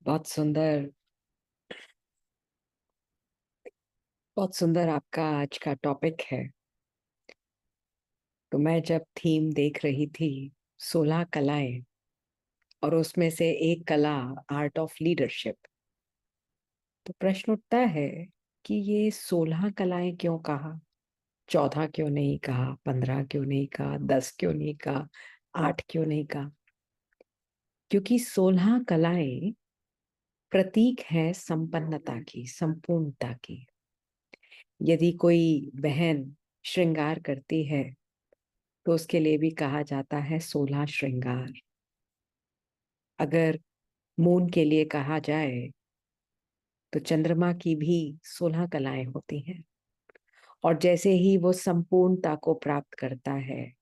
बहुत सुंदर, बहुत सुंदर आपका आज का टॉपिक है। तो मैं जब थीम देख रही थी 16 कलाएं और उसमें से एक कला आर्ट ऑफ लीडरशिप, तो प्रश्न उठता है कि ये 16 कलाएं क्यों कहा, 14 क्यों नहीं कहा, 15 क्यों नहीं कहा, 10 क्यों नहीं कहा, 8 क्यों नहीं कहा? क्योंकि 16 कलाएं प्रतीक है संपन्नता की, संपूर्णता की। यदि कोई बहन श्रृंगार करती है तो उसके लिए भी कहा जाता है 16 श्रृंगार। अगर मून के लिए कहा जाए तो चंद्रमा की भी 16 कलाएं होती हैं। और जैसे ही वो संपूर्णता को प्राप्त करता है,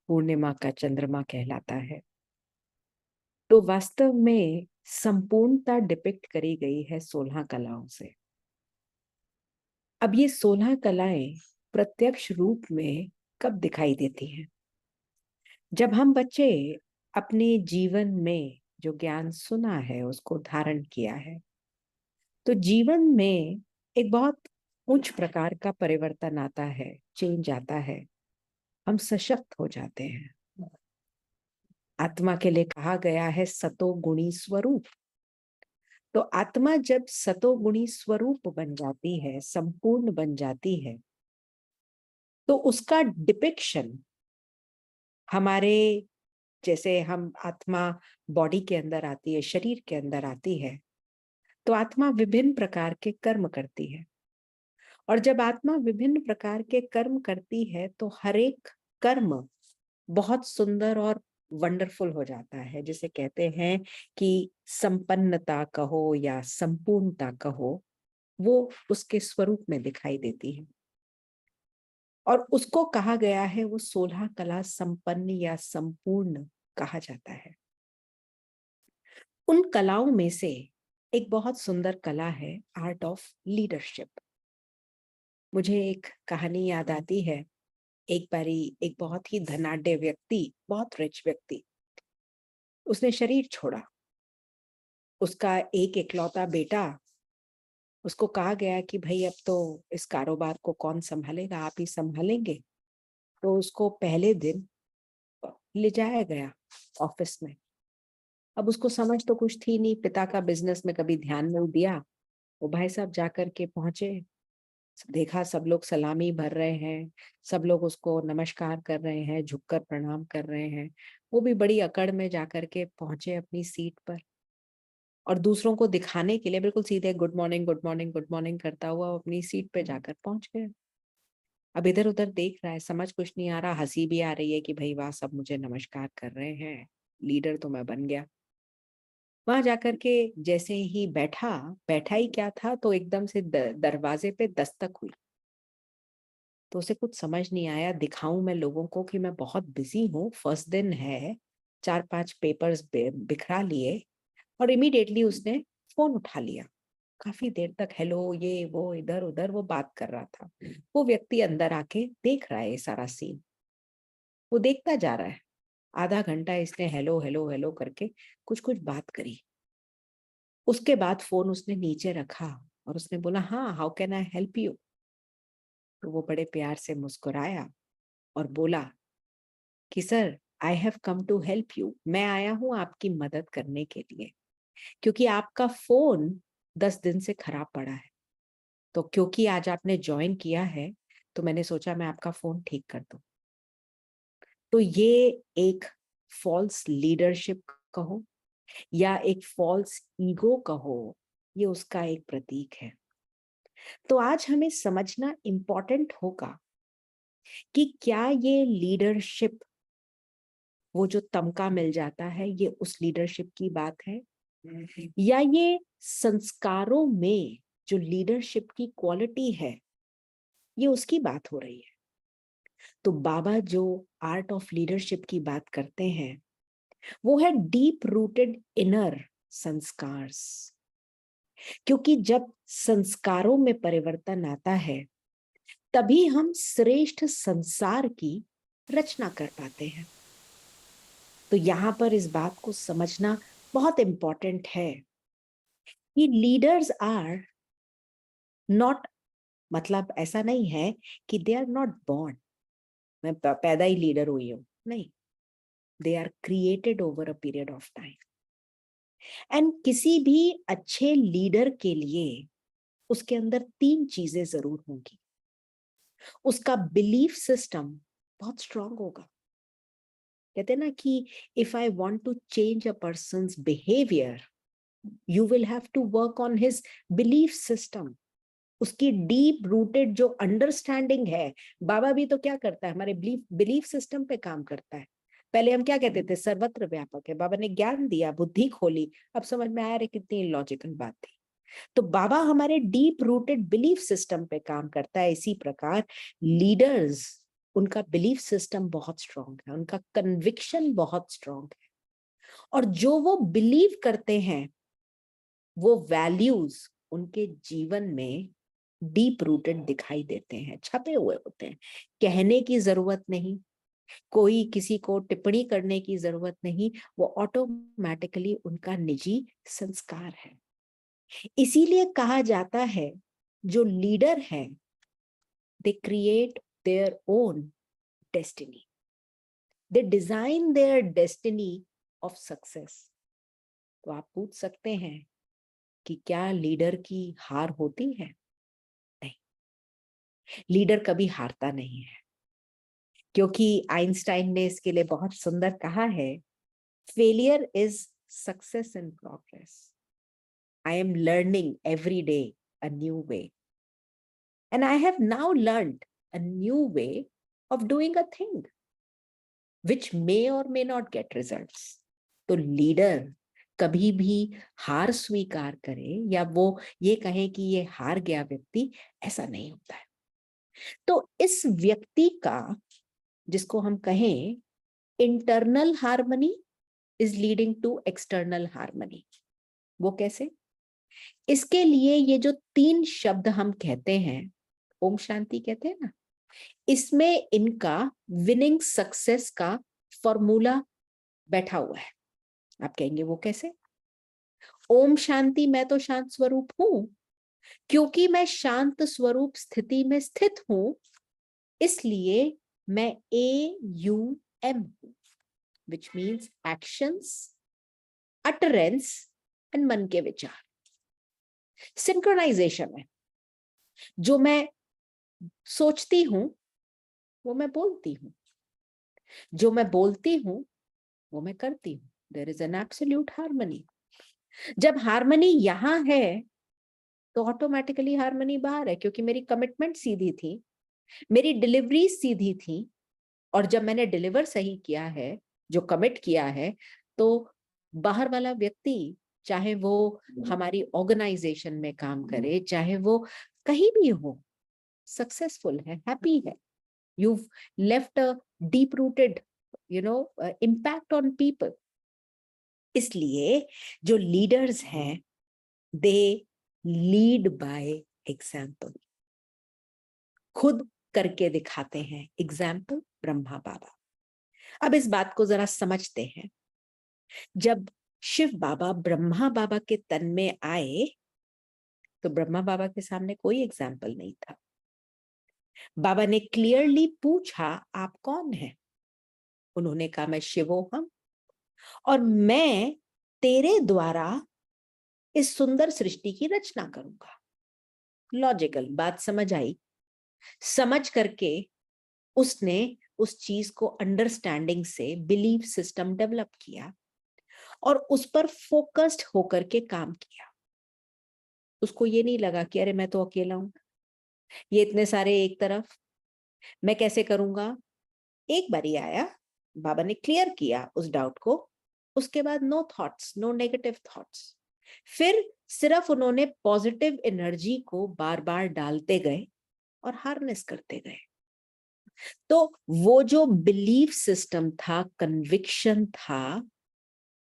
पूर्णिमा का चंद्रमा कहलाता है। तो वास्तव में संपूर्णता डिपिक्ट करी गई है 16 कलाओं से। अब ये 16 कलाएं प्रत्यक्ष रूप में कब दिखाई देती हैं? जब हम बच्चे अपने जीवन में जो ज्ञान सुना है उसको धारण किया है, तो जीवन में एक बहुत उच्च प्रकार का परिवर्तन आता है, चेंज आता है। हम सशक्त हो जाते हैं। आत्मा के लिए कहा गया है सतोगुणी स्वरूप। तो आत्मा जब सतोगुणी स्वरूप बन जाती है, संपूर्ण बन जाती है, तो उसका डिपिक्शन हमारे, जैसे हम आत्मा बॉडी के अंदर आती है, शरीर के अंदर आती है, तो आत्मा विभिन्न प्रकार के कर्म करती है। और जब आत्मा विभिन्न प्रकार के कर्म करती है तो हर एक कर्म बहुत सुंदर और वंडरफुल हो जाता है। जिसे कहते हैं कि संपन्नता कहो या संपूर्णता कहो, वो उसके स्वरूप में दिखाई देती है। और उसको कहा गया है, वो 16 कला संपन्न या संपूर्ण कहा जाता है। उन कलाओं में से एक बहुत सुंदर कला है आर्ट ऑफ लीडरशिप। मुझे एक कहानी याद आती है। एक बारी एक बहुत ही धनाढ्य व्यक्ति, बहुत रिच व्यक्ति, उसने शरीर छोड़ा। उसका एक इकलौता बेटा, उसको कहा गया कि भाई अब तो इस कारोबार को कौन संभालेगा, आप ही संभालेंगे। तो उसको पहले दिन ले जाया गया ऑफिस में। अब उसको समझ तो कुछ थी नहीं, पिता का बिजनेस में कभी ध्यान नहीं दिया। वो भाई साहब जाकर के पहुंचे, देखा सब लोग सलामी भर रहे हैं, सब लोग उसको नमस्कार कर रहे हैं, झुककर प्रणाम कर रहे हैं। वो भी बड़ी अकड़ में जाकर के पहुंचे अपनी सीट पर, और दूसरों को दिखाने के लिए बिल्कुल सीधे good morning good morning good morning करता हुआ वो अपनी सीट पे जाकर पहुंच गया। अब इधर उधर देख रहा है, समझ कुछ नहीं आ रहा, हंसी भी आ रही है कि भाई वाह, सब मुझे नमस्कार कर रहे हैं, लीडर तो मैं बन गया। वहां जाकर के जैसे ही बैठा, बैठा ही क्या था, तो एकदम से दरवाजे पे दस्तक हुई। तो उसे कुछ समझ नहीं आया, दिखाऊं मैं लोगों को कि मैं बहुत बिजी हूँ, फर्स्ट दिन है, 4-5 पेपर्स बिखरा लिए। और इमीडिएटली उसने फोन उठा लिया। काफी देर तक हेलो ये वो इधर उधर वो बात कर रहा था। वो व्यक्ति अंदर आके देख रहा है ये सारा सीन, वो देखता जा रहा है। आधा घंटा इसने हेलो हेलो हेलो करके कुछ कुछ बात करी। उसके बाद फोन उसने नीचे रखा और उसने बोला, हाँ, how can I help you? तो वो बड़े प्यार से मुस्कुराया और बोला कि sir, I have come to help you, मैं आया हूं आपकी मदद करने के लिए, क्योंकि आपका फोन 10 दिन से खराब पड़ा है। तो क्योंकि आज आपने ज्वाइन किया है, तो मैंने सोचा मैं आपका फोन ठीक कर दूं। तो ये एक फॉल्स लीडरशिप कहो या एक फॉल्स ईगो कहो, ये उसका एक प्रतीक है। तो आज हमें समझना इंपॉर्टेंट होगा कि क्या ये लीडरशिप, वो जो तमगा मिल जाता है, ये उस लीडरशिप की बात है, या ये संस्कारों में जो लीडरशिप की क्वालिटी है, ये उसकी बात हो रही है। तो बाबा जो आर्ट ऑफ लीडरशिप की बात करते हैं, वो है डीप रूटेड इनर संस्कार्स। क्योंकि जब संस्कारों में परिवर्तन आता है, तभी हम श्रेष्ठ संसार की रचना कर पाते हैं। तो यहां पर इस बात को समझना बहुत इंपॉर्टेंट है ये लीडर्स आर नॉट, मतलब ऐसा नहीं है कि दे आर नॉट बॉर्न, मैं पैदा ही लीडर हुई हूं, नहीं, they are created over a period of time. And किसी भी अच्छे लीडर के लिए उसके अंदर तीन चीजें जरूर होंगी। उसका बिलीफ सिस्टम बहुत स्ट्रांग होगा। कहते हैं ना कि if I want to change a person's behaviour, you will have to work on his belief system. उसकी डीप रूटेड जो अंडरस्टैंडिंग है, बाबा भी तो क्या करता है, हमारे बिलीफ सिस्टम पे काम करता है। पहले हम क्या कहते थे, सर्वत्र व्यापक है, बाबा ने ज्ञान दिया, बुद्धि खोली, अब समझ में आया रे कितनी लॉजिकल बात थी। तो बाबा हमारे डीप रूटेड बिलीफ सिस्टम पे काम करता है। इसी प्रकार लीडर्स, उनका बिलीफ सिस्टम बहुत स्ट्रांग है, उनका कन्विक्शन बहुत स्ट्रांग है, और जो वो बिलीव करते हैं वो वैल्यूज उनके जीवन में डीप रूटेड दिखाई देते हैं, छपे हुए होते हैं। कहने की जरूरत नहीं, कोई किसी को टिप्पणी करने की जरूरत नहीं, वो ऑटोमेटिकली उनका निजी संस्कार है। इसीलिए कहा जाता है जो लीडर है, they create their own destiny, they design their destiny of success. तो आप पूछ सकते हैं कि क्या लीडर की हार होती है? नहीं, लीडर कभी हारता नहीं है, क्योंकि आइंस्टाइन ने इसके लिए बहुत सुंदर कहा है, failure is success in progress. I am learning every day a new way, and I have now learned a new way of doing a thing which may or may not get results। तो leader कभी भी हार स्वीकार करे या वो ये कहे कि ये हार गया व्यक्ति, ऐसा नहीं होता है। तो इस व्यक्ति का, जिसको हम कहें internal harmony is leading to external harmony, वो कैसे? इसके लिए ये जो तीन शब्द हम कहते हैं, ओम शांति कहते हैं ना, इसमें इनका विनिंग सक्सेस का फॉर्मूला बैठा हुआ है। आप कहेंगे वो कैसे? ओम शांति, मैं तो शांत स्वरूप हूं, क्योंकि मैं शांत स्वरूप स्थिति में स्थित हूं, इसलिए मैं AUM हूं, which means actions, utterance and मन के विचार। सिंक्रोनाइजेशन है, जो मैं सोचती हूं वो मैं बोलती हूं, जो मैं बोलती हूं वो मैं करती हूं। There is an absolute harmony. जब हार्मनी यहां है तो ऑटोमेटिकली हार्मनी बाहर है, क्योंकि मेरी कमिटमेंट सीधी थी, मेरी डिलीवरी सीधी थी, और जब मैंने डिलीवर सही किया है, जो कमिट किया है, तो बाहर वाला व्यक्ति, चाहे वो हमारी ऑर्गेनाइजेशन में काम करे, चाहे वो कहीं भी हो, सक्सेसफुल है, हैप्पी है। You left a deep rooted impact on people. इसलिए जो लीडर्स हैं, दे लीड बाय एग्जाम्पल, खुद करके दिखाते हैं। एग्जाम्पल ब्रह्मा बाबा। अब इस बात को जरा समझते हैं। जब शिव बाबा ब्रह्मा बाबा के तन में आए तो ब्रह्मा बाबा के सामने कोई एग्जाम्पल नहीं था। बाबा ने क्लियरली पूछा, आप कौन हैं? उन्होंने कहा, मैं शिवोहम, और मैं तेरे द्वारा इस सुंदर सृष्टि की रचना करूंगा। लॉजिकल बात समझ आई। समझ करके उसने उस चीज को अंडरस्टैंडिंग से बिलीफ सिस्टम डेवलप किया और उस पर फोकस्ड होकर के काम किया। उसको ये नहीं लगा कि अरे मैं तो अकेला हूं, ये इतने सारे एक तरफ, मैं कैसे करूंगा। एक बार ही आया, बाबा ने क्लियर किया उस डाउट को, उसके बाद no thoughts, no negative thoughts. फिर सिर्फ उन्होंने पॉजिटिव एनर्जी को बार बार डालते गए और हार्नेस करते गए। तो वो जो बिलीफ सिस्टम था, कन्विक्शन था,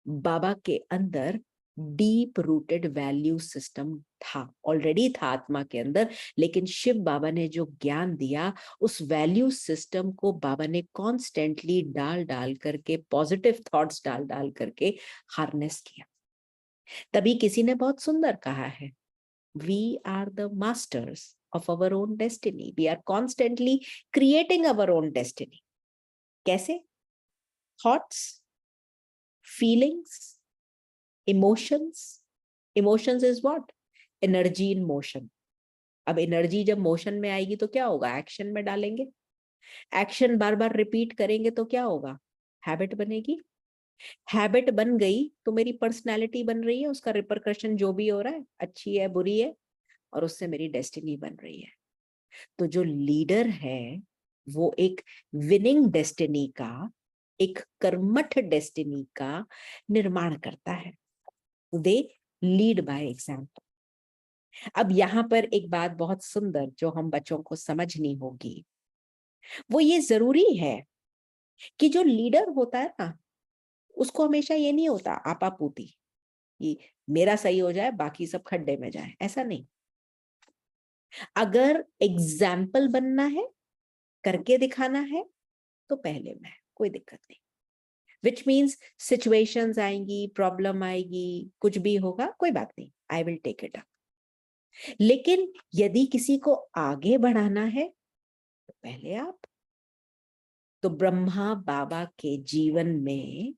बाबा के अंदर डीप रूटेड वैल्यू सिस्टम था, ऑलरेडी था आत्मा के अंदर, लेकिन शिव बाबा ने जो ज्ञान दिया, उस वैल्यू सिस्टम को बाबा ने कॉन्स्टेंटली डाल डाल करके, पॉजिटिव थॉट्स डाल डाल करके हार्नेस किया। तभी किसी ने बहुत सुंदर कहा है, we are the masters of our own destiny. We are constantly creating our own destiny. कैसे? Thoughts, feelings, emotions. Emotions is what? Energy in motion. अब एनर्जी जब मोशन में आएगी तो क्या होगा? एक्शन में डालेंगे। एक्शन बार बार रिपीट करेंगे तो क्या होगा? हैबिट बनेगी। हैबिट बन गई तो मेरी पर्सनैलिटी बन रही है, उसका रिपरकशन जो भी हो रहा है, अच्छी है बुरी है, और उससे मेरी डेस्टिनी बन रही है। तो जो लीडर है वो एक विनिंग डेस्टिनी का, एक कर्मठ डेस्टिनी का निर्माण करता है। They lead by example. अब यहाँ पर एक बात बहुत सुंदर जो हम बच्चों को समझनी होगी, वो ये जरूरी है कि जो लीडर होता है ना, उसको हमेशा ये नहीं होता आपापूती कि मेरा सही हो जाए बाकी सब खड्डे में जाए, ऐसा नहीं। अगर एग्जाम्पल बनना है, करके दिखाना है, तो पहले मैं, कोई दिक्कत नहीं। विच मीन्स सिचुएशंस आएंगी, प्रॉब्लम आएगी, कुछ भी होगा, कोई बात नहीं, I will take it up. लेकिन यदि किसी को आगे बढ़ाना है तो पहले आप। तो ब्रह्मा बाबा के जीवन में,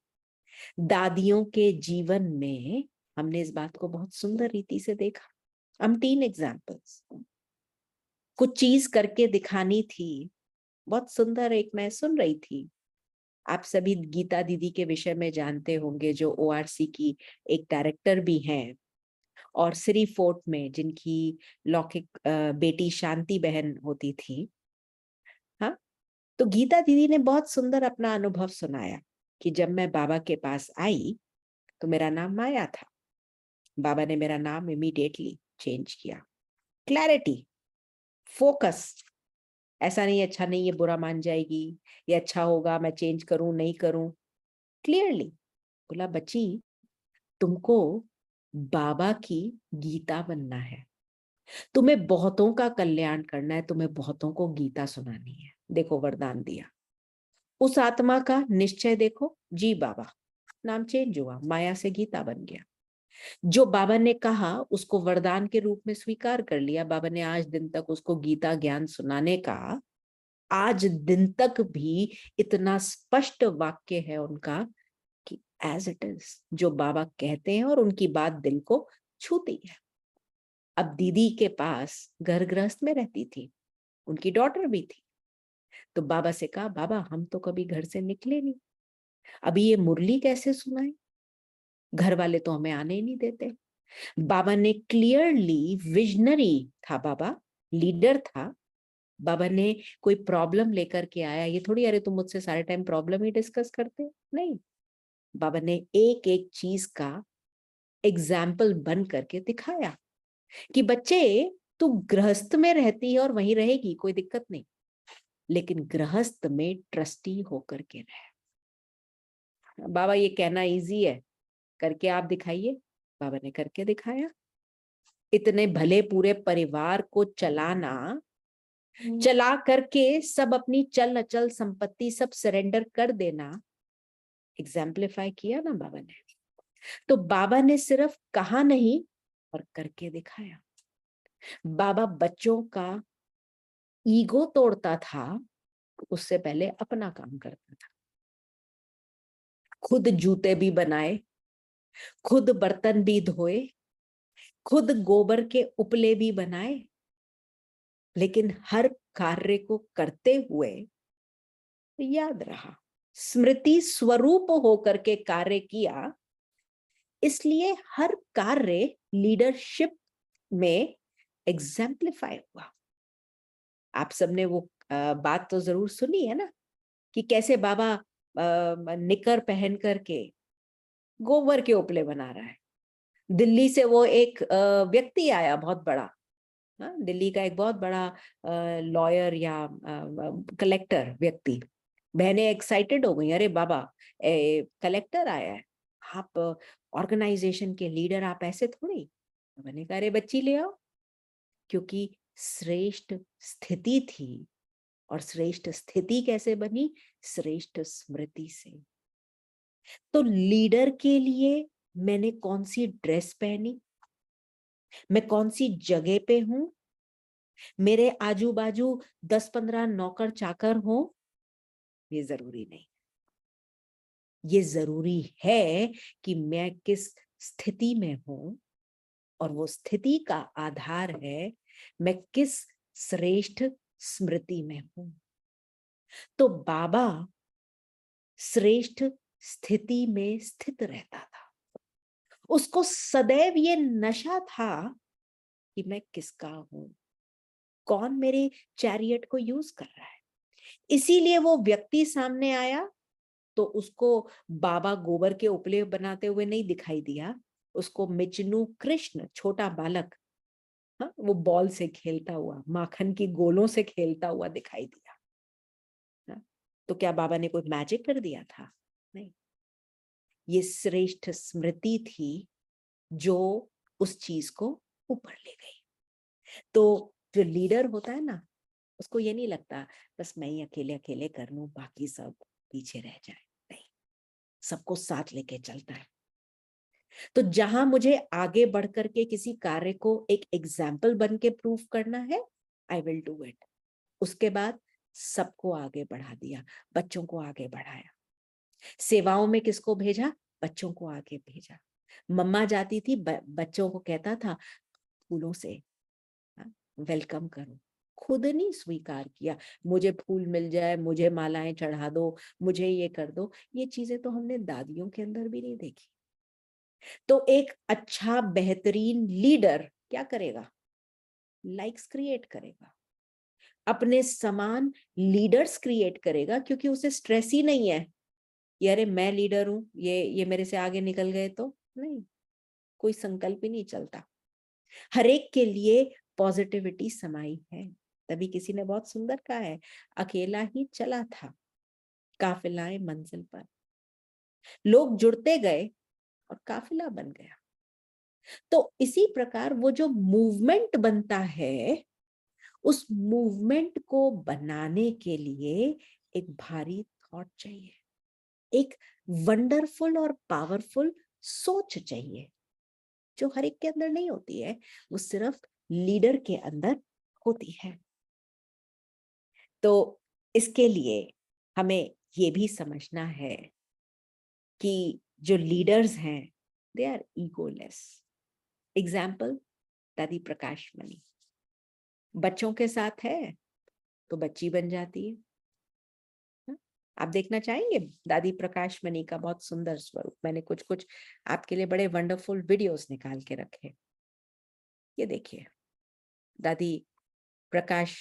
दादियों के जीवन में हमने इस बात को बहुत सुंदर रीति से देखा। हम 3 एग्जाम्पल्स, कुछ चीज करके दिखानी थी, बहुत सुंदर। एक मैं सुन रही थी, आप सभी गीता दीदी के विषय में जानते होंगे, जो ओआरसी की एक डायरेक्टर भी हैं, और श्री फोर्ट में जिनकी लौकिक बेटी शांति बहन होती थी। हाँ, तो गीता दीदी ने बहुत सुंदर अपना अनुभव सुनाया कि जब मैं बाबा के पास आई तो मेरा नाम माया था। बाबा ने मेरा नाम इमीडिएटली चेंज किया। क्लैरिटी, फोकस, ऐसा नहीं अच्छा नहीं, ये बुरा मान जाएगी, ये अच्छा होगा, मैं चेंज करूं नहीं करूं। क्लियरली बोला, बच्ची तुमको बाबा की गीता बनना है, तुम्हें बहुतों का कल्याण करना है, तुम्हें बहुतों को गीता सुनानी है। देखो वरदान दिया, उस आत्मा का निश्चय देखो, जी बाबा, नाम चेंज हुआ, माया से गीता बन गया। जो बाबा ने कहा उसको वरदान के रूप में स्वीकार कर लिया। बाबा ने आज दिन तक उसको गीता ज्ञान सुनाने का, आज दिन तक भी इतना स्पष्ट वाक्य है उनका कि एज इट इज, जो बाबा कहते हैं और उनकी बात दिल को छूती है। अब दीदी के पास घर गृहस्थ में रहती थी, उनकी डॉटर भी थी, तो बाबा से कहा, बाबा हम तो कभी घर से निकले नहीं, अभी ये मुरली कैसे सुनाए, घर वाले तो हमें आने ही नहीं देते। बाबा ने क्लियरली, विजनरी था बाबा, लीडर था। बाबा ने कोई प्रॉब्लम लेकर के आया, ये थोड़ी अरे तुम मुझसे सारे टाइम प्रॉब्लम ही डिस्कस करते, नहीं। बाबा ने एक एक चीज का एग्जाम्पल बन करके दिखाया कि बच्चे तू गृहस्थ में रहती है और वहीं रहेगी, कोई दिक्कत नहीं, लेकिन गृहस्थ में ट्रस्टी होकर के रहे। बाबा ये कहना इजी है, करके आप दिखाइए। बाबा ने करके दिखाया। इतने भले पूरे परिवार को चलाना, चला करके सब अपनी चल अचल संपत्ति सब सरेंडर कर देना, एग्जाम्पलीफाई किया ना बाबा ने। तो बाबा ने सिर्फ कहा नहीं और करके दिखाया। बाबा बच्चों का ईगो तोड़ता था, उससे पहले अपना काम करता था। खुद जूते भी बनाए, खुद बर्तन भी धोए, खुद गोबर के उपले भी बनाए, लेकिन हर कार्य को करते हुए याद रहा, स्मृति स्वरूप होकर के कार्य किया। इसलिए हर कार्य लीडरशिप में एग्जाम्पलीफाई हुआ। आप सबने वो बात तो जरूर सुनी है ना, कि कैसे बाबा निकर पहन करके गोबर के उपले बना रहा है। दिल्ली से वो एक व्यक्ति आया बहुत बड़ा, हाँ, दिल्ली का एक बहुत बड़ा लॉयर या कलेक्टर व्यक्ति। बहनें एक्साइटेड हो गई, अरे बाबा कलेक्टर आया है, आप ऑर्गेनाइजेशन के लीडर, आप ऐसे थोड़ी। मैंने कहा, अरे बच्ची ले आओ, क्योंकि श्रेष्ठ स्थिति थी। और श्रेष्ठ स्थिति कैसे बनी? श्रेष्ठ स्मृति से। तो लीडर के लिए मैंने कौन सी ड्रेस पहनी, मैं कौन सी जगह पे हूं, मेरे आजू बाजू 10-15 नौकर चाकर हो, ये जरूरी नहीं। ये जरूरी है कि मैं किस स्थिति में हूं, और वो स्थिति का आधार है मैं किस श्रेष्ठ स्मृति में हूं। तो बाबा श्रेष्ठ स्थिति में स्थित रहता था। उसको सदैव ये नशा था कि मैं किसका हूं, कौन मेरे चैरियट को यूज कर रहा है। इसीलिए वो व्यक्ति सामने आया तो उसको बाबा गोबर के उपले बनाते हुए नहीं दिखाई दिया, उसको मिचनू कृष्ण छोटा बालक, हाँ, वो बॉल से खेलता हुआ, माखन की गोलों से खेलता हुआ दिखाई दिया। हाँ? तो क्या बाबा ने कोई मैजिक कर दिया था? नहीं, ये श्रेष्ठ स्मृति थी जो उस चीज को ऊपर ले गई। तो जो लीडर होता है ना, उसको ये नहीं लगता बस मैं ही अकेले अकेले कर लूं, बाकी सब पीछे रह जाए। नहीं, सबको साथ लेके चलता है। तो जहां मुझे आगे बढ़ करके किसी कार्य को एक एग्जाम्पल बन के प्रूव करना है, आई विल डू इट। उसके बाद सबको आगे बढ़ा दिया, बच्चों को आगे बढ़ाया, सेवाओं में किसको भेजा, बच्चों को आगे भेजा। मम्मा जाती थी, बच्चों को कहता था फूलों से वेलकम करो, खुद नहीं स्वीकार किया मुझे फूल मिल जाए, मुझे मालाएं चढ़ा दो, मुझे ये कर दो। ये चीजें तो हमने दादियों के अंदर भी नहीं देखी। तो एक अच्छा बेहतरीन लीडर क्या करेगा? लाइक्स क्रिएट करेगा, अपने समान लीडर्स क्रिएट करेगा, क्योंकि उसे स्ट्रेस ही नहीं है कि अरे मैं लीडर हूं, ये मेरे से आगे निकल गए तो नहीं, कोई संकल्प ही नहीं चलता। हर एक के लिए पॉजिटिविटी समाई है। तभी किसी ने बहुत सुंदर कहा है, अकेला ही चला था काफिलाए मंजिल पर, लोग जुड़ते गए और काफिला बन गया। तो इसी प्रकार वो जो मूवमेंट बनता है, उस मूवमेंट को बनाने के लिए एक भारी थॉट चाहिए, एक वंडरफुल और पावरफुल सोच चाहिए, जो हर एक के अंदर नहीं होती है, वो सिर्फ लीडर के अंदर होती है। तो इसके लिए हमें ये भी समझना है कि जो लीडर्स हैं दे आर ईगोलेस। एग्जाम्पल, दादी प्रकाश मणि बच्चों के साथ है तो बच्ची बन जाती है। आप देखना चाहेंगे दादी प्रकाश मणि का बहुत सुंदर स्वरूप? मैंने कुछ कुछ आपके लिए बड़े वंडरफुल वीडियोस निकाल के रखे। ये देखिए दादी प्रकाश।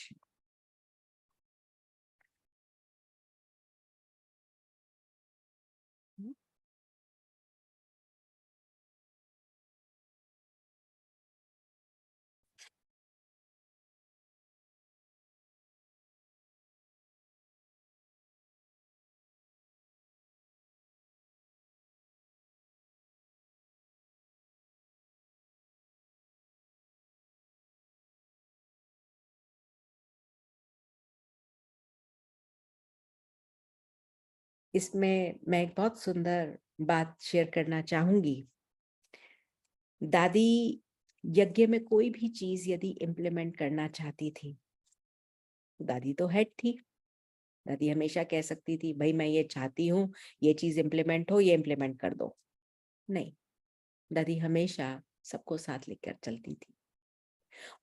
इसमें मैं एक बहुत सुंदर बात शेयर करना चाहूंगी। दादी यज्ञ में कोई भी चीज यदि इम्प्लीमेंट करना चाहती थी, दादी तो हेड थी, दादी हमेशा कह सकती थी भाई मैं ये चाहती हूँ, ये चीज इम्प्लीमेंट हो, ये इम्प्लीमेंट कर दो। नहीं, दादी हमेशा सबको साथ लेकर चलती थी।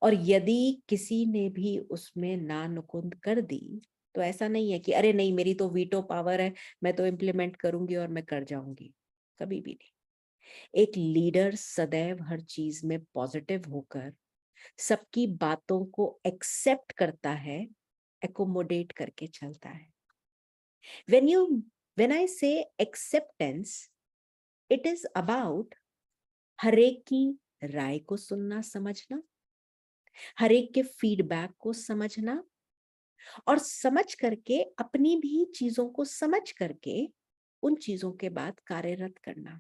और यदि किसी ने भी उसमें ना नुकुंद कर दी, तो ऐसा नहीं है कि अरे नहीं मेरी तो वीटो पावर है, मैं तो इम्प्लीमेंट करूंगी और मैं कर जाऊंगी, कभी भी नहीं। एक लीडर सदैव हर चीज में पॉजिटिव होकर सबकी बातों को एक्सेप्ट करता है, एकोमोडेट करके चलता है। when I say acceptance, it is about हर एक की राय को सुनना समझना, हर एक के फीडबैक को समझना, और समझ करके अपनी भी चीजों को समझ करके उन चीजों के बाद कार्यरत करना,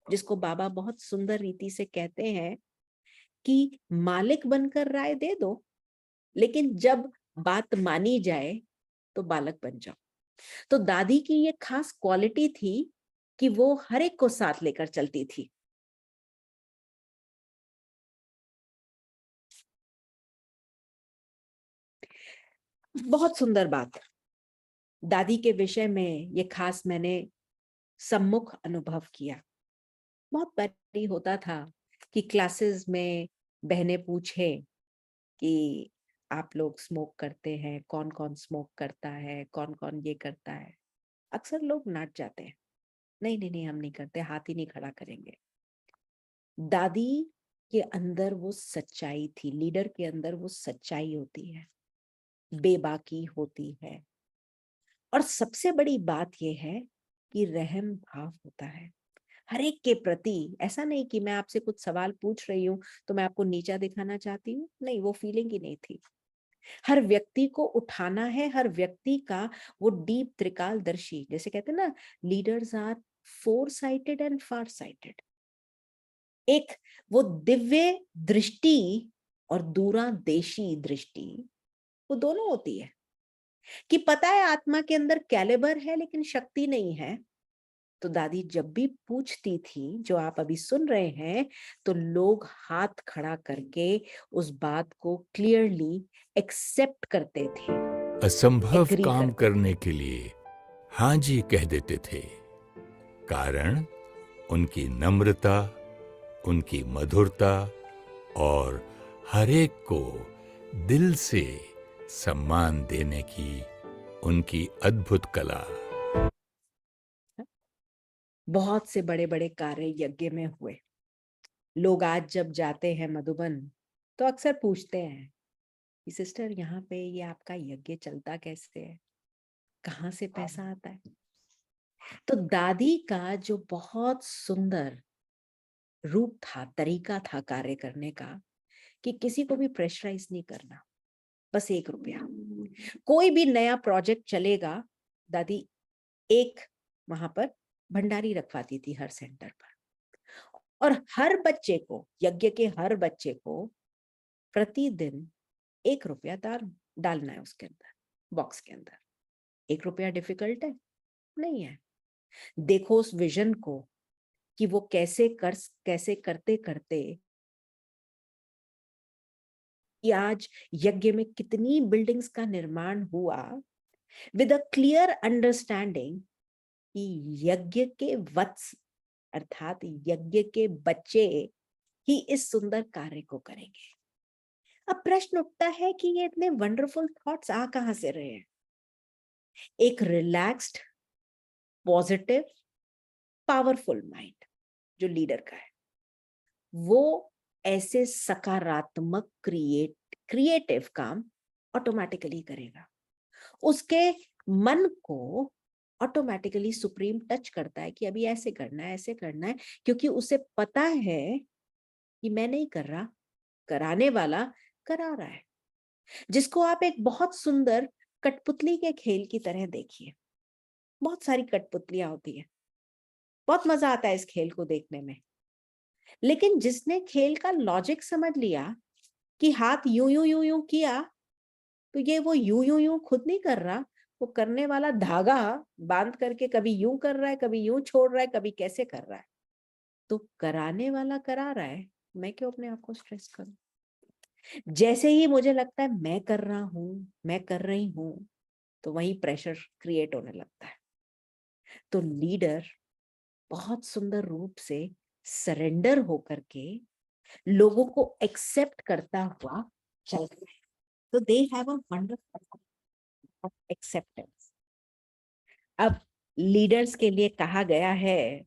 जिसको बाबा बहुत सुंदर रीति से कहते हैं कि मालिक बनकर राय दे दो, लेकिन जब बात मानी जाए तो बालक बन जाओ। तो दादी की ये खास क्वालिटी थी कि वो हर एक को साथ लेकर चलती थी। बहुत सुंदर बात। दादी के विषय में ये खास मैंने सम्मुख अनुभव किया। बहुत बारी होता था कि क्लासेस में बहनें पूछे कि आप लोग स्मोक करते हैं, कौन कौन स्मोक करता है, कौन कौन ये करता है। अक्सर लोग नाच जाते हैं, नहीं नहीं नहीं हम नहीं करते, हाथ ही नहीं खड़ा करेंगे। दादी के अंदर वो सच्चाई थी, लीडर के अंदर वो सच्चाई होती है, बेबाकी होती है, और सबसे बड़ी बात यह है कि रहम भाव होता है हर एक के प्रति। ऐसा नहीं कि मैं आपसे कुछ सवाल पूछ रही हूँ तो मैं आपको नीचा दिखाना चाहती हूँ, नहीं, वो फीलिंग ही नहीं थी। हर व्यक्ति को उठाना है, हर व्यक्ति का वो डीप त्रिकालदर्शी, जैसे कहते हैं ना, leaders are foresighted and farsighted. एक वो दिव्य दृष्टि और दूरदेशी दृष्टि, वो दोनों होती है। कि पता है आत्मा के अंदर कैलिबर है लेकिन शक्ति नहीं है। तो दादी जब भी पूछती थी, जो आप अभी सुन रहे हैं, तो लोग हाथ खड़ा करके उस बात को क्लियरली एक्सेप्ट करते थे, असंभव एग्री काम करते करने के लिए हाँ जी कह देते थे। कारण उनकी नम्रता, उनकी मधुरता और हर एक को दिल से सम्मान देने की उनकी अद्भुत कला। थे। बहुत से बड़े बड़े कार्य यज्ञ में हुए। लोग आज जब जाते हैं मधुबन तो अक्सर पूछते हैं कि सिस्टर यहाँ पे ये आपका यज्ञ चलता कैसे है, कहाँ से पैसा आता है। तो दादी का जो बहुत सुंदर रूप था, तरीका था कार्य करने का, कि किसी को भी प्रेशराइज नहीं करना, बस 1 रुपया। कोई भी नया प्रोजेक्ट चलेगा, दादी एक वहां पर भंडारी रखवाती थी हर सेंटर पर, और हर बच्चे को, यज्ञ के हर बच्चे को प्रतिदिन 1 रुपया डालना है उसके अंदर, बॉक्स के अंदर। 1 रुपया डिफिकल्ट है? नहीं है। देखो उस विजन को कि वो कैसे करते करते कि आज यज्ञ में कितनी बिल्डिंग्स का निर्माण हुआ, विद अ क्लियर अंडरस्टैंडिंग कि यज्ञ के वत्स अर्थात यज्ञ के बच्चे ही इस सुंदर कार्य को करेंगे। अब प्रश्न उठता है कि ये इतने वंडरफुल थॉट्स आ कहां से रहे हैं। एक रिलैक्स्ड, पॉजिटिव, पावरफुल माइंड जो लीडर का है, वो ऐसे सकारात्मक क्रिएटिव काम ऑटोमेटिकली करेगा। उसके मन को ऑटोमेटिकली सुप्रीम टच करता है कि अभी ऐसे करना है, ऐसे करना है, क्योंकि उसे पता है कि मैं नहीं कर रहा, कराने वाला करा रहा है। जिसको आप एक बहुत सुंदर कठपुतली के खेल की तरह देखिए। बहुत सारी कठपुतलियां होती है, बहुत मजा आता है इस खेल को देखने में। लेकिन जिसने खेल का लॉजिक समझ लिया कि हाथ यूं यूं यूं यूं किया, तो ये वो यूं यूं यूं खुद नहीं कर रहा, वो करने वाला धागा बांध करके कभी यूं कर रहा है, कभी यूं छोड़ रहा है, कभी कैसे कर रहा है। तो कराने वाला करा रहा है, मैं क्यों अपने आप को स्ट्रेस करूं। जैसे ही मुझे लगता है मैं कर रहा हूं, मैं कर रही हूं, तो वही प्रेशर क्रिएट होने लगता है। तो लीडर बहुत सुंदर रूप से सरेंडर होकर के लोगों को एक्सेप्ट करता हुआ चल रहा है। तो they have a wonderful of acceptance. अब लीडर्स के लिए कहा गया है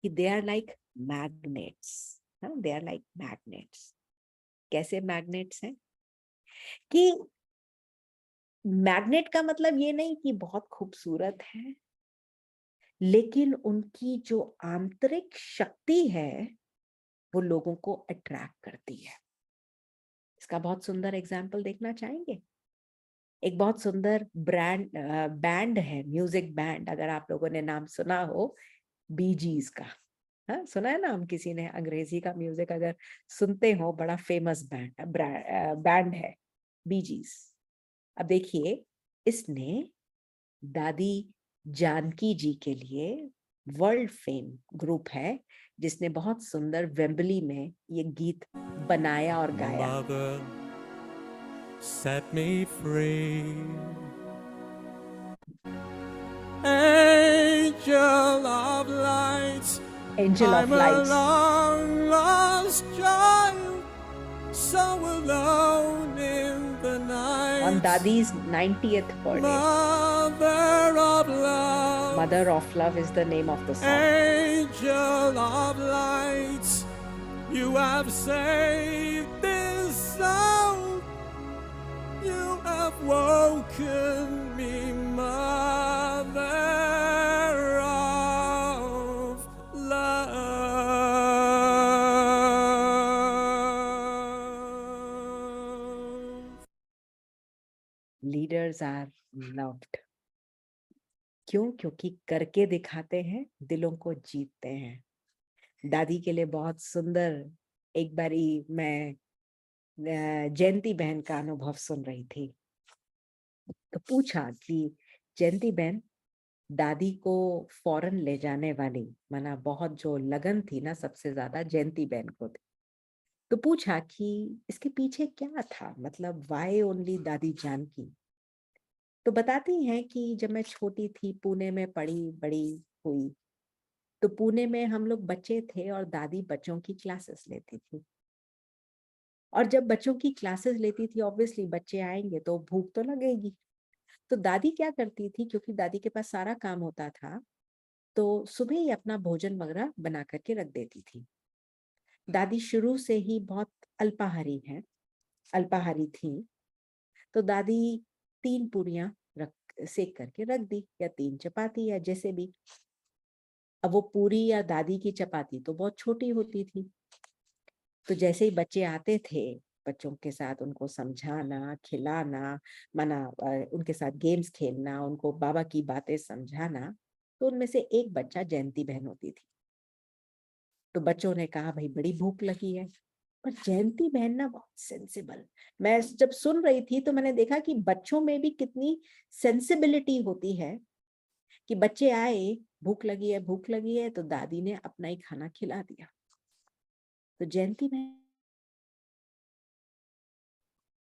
कि they are like magnets. They are like magnets. कैसे मैग्नेट्स हैं? कि मैग्नेट का मतलब ये नहीं कि बहुत खूबसूरत है, लेकिन उनकी जो आंतरिक शक्ति है वो लोगों को अट्रैक्ट करती है। इसका बहुत सुंदर एग्जाम्पल देखना चाहेंगे? एक बहुत सुंदर बैंड है, म्यूजिक बैंड, अगर आप लोगों ने नाम सुना हो, बीजीज का। हाँ, सुना है नाम किसी ने? अंग्रेजी का म्यूजिक अगर सुनते हो, बड़ा फेमस बैंड है बीजीज। अब देखिए, इसने दादी जानकी जी के लिए, वर्ल्ड फेम ग्रुप है जिसने बहुत सुंदर वेम्बली में ये गीत बनाया और गाया। Mama girl, set me free. Angel of light, Angel of I'm a Lights. long lost child, so alone in the night. On Dadi's 90th birthday. Mother of love, Mother of Love is the name of the song. angel of light, you have saved this soul. You have woken me, mother of love. Leaders are loved. क्यों? क्योंकि करके दिखाते हैं, दिलों को जीतते हैं। दादी के लिए बहुत सुंदर, एक बारी मैं जयंती बहन का अनुभव सुन रही थी, तो पूछा कि जयंती बहन, दादी को फॉरेन ले जाने वाली, माना बहुत जो लगन थी ना, सबसे ज्यादा जयंती बहन को थी। तो पूछा कि इसके पीछे क्या था, मतलब वाई ओनली दादी जानकी। तो बताती हैं कि जब मैं छोटी थी, पुणे में पढ़ी बड़ी हुई, तो पुणे में हम लोग बच्चे थे और दादी बच्चों की क्लासेस लेती थी। और जब बच्चों की क्लासेस लेती थी, ऑब्वियसली बच्चे आएंगे तो भूख तो लगेगी। तो दादी क्या करती थी, क्योंकि दादी के पास सारा काम होता था, तो सुबह ही अपना भोजन वगैरह बना करके रख देती थी। दादी शुरू से ही बहुत अल्पाहारी थी। तो दादी 3 पूरियां रख सेक करके रख दी, या 3 चपाती, या जैसे भी। अब वो पूरी या दादी की चपाती तो बहुत छोटी होती थी, तो जैसे ही बच्चे आते थे, बच्चों के साथ उनको समझाना, खिलाना, उनके साथ गेम्स खेलना, उनको बाबा की बातें समझाना, तो उनमें से एक बच्चा जयंती बहन होती थी। तो बच्चों ने कहा भाई बड़ी भूख लगी है, पर जयंती बहन ना बहुत सेंसिबल। मैं जब सुन रही थी तो मैंने देखा कि बच्चों में भी कितनी सेंसिबिलिटी होती है, कि बच्चे आए, भूख लगी है, तो दादी ने अपना ही खाना खिला दिया। तो जयंती बहन,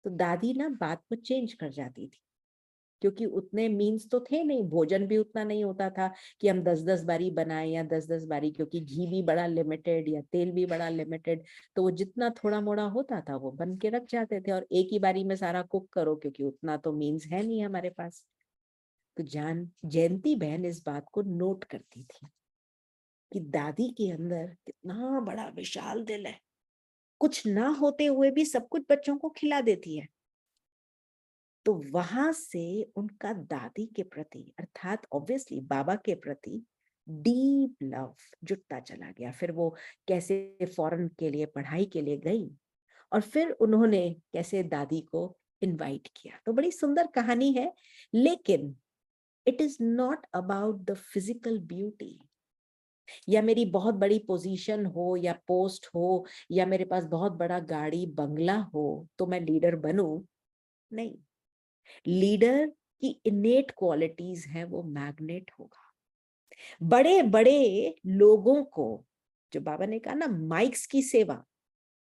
तो दादी ना बात को चेंज कर जाती थी, क्योंकि उतने मीन्स तो थे नहीं, भोजन भी उतना नहीं होता था कि हम 10-10 बारी बनाए, या 10-10 बारी, क्योंकि घी भी बड़ा लिमिटेड या तेल भी बड़ा लिमिटेड। तो वो जितना थोड़ा मोड़ा होता था वो बन के रख जाते थे, और एक ही बारी में सारा कुक करो, क्योंकि उतना तो मीन्स है नहीं हमारे पास। तो जयंती बहन इस बात को नोट करती थी कि दादी के अंदर कितना बड़ा विशाल दिल है, कुछ ना होते हुए भी सब कुछ बच्चों को खिला देती है। तो वहां से उनका दादी के प्रति, अर्थात ऑब्वियसली बाबा के प्रति डीप लव जुटता चला गया। फिर वो कैसे फॉरेन के लिए पढ़ाई के लिए गई, और फिर उन्होंने कैसे दादी को इनवाइट किया। तो बड़ी सुंदर कहानी है, लेकिन it is not about the physical beauty, या मेरी बहुत बड़ी पोजीशन हो या पोस्ट हो, या मेरे पास बहुत बड़ा गाड़ी बंगला हो तो मैं लीडर बनूं। नहीं, लीडर की इनेट क्वालिटीज हैं, वो मैग्नेट होगा। बड़े बड़े लोगों को, जो बाबा ने कहा ना माइक्स की सेवा,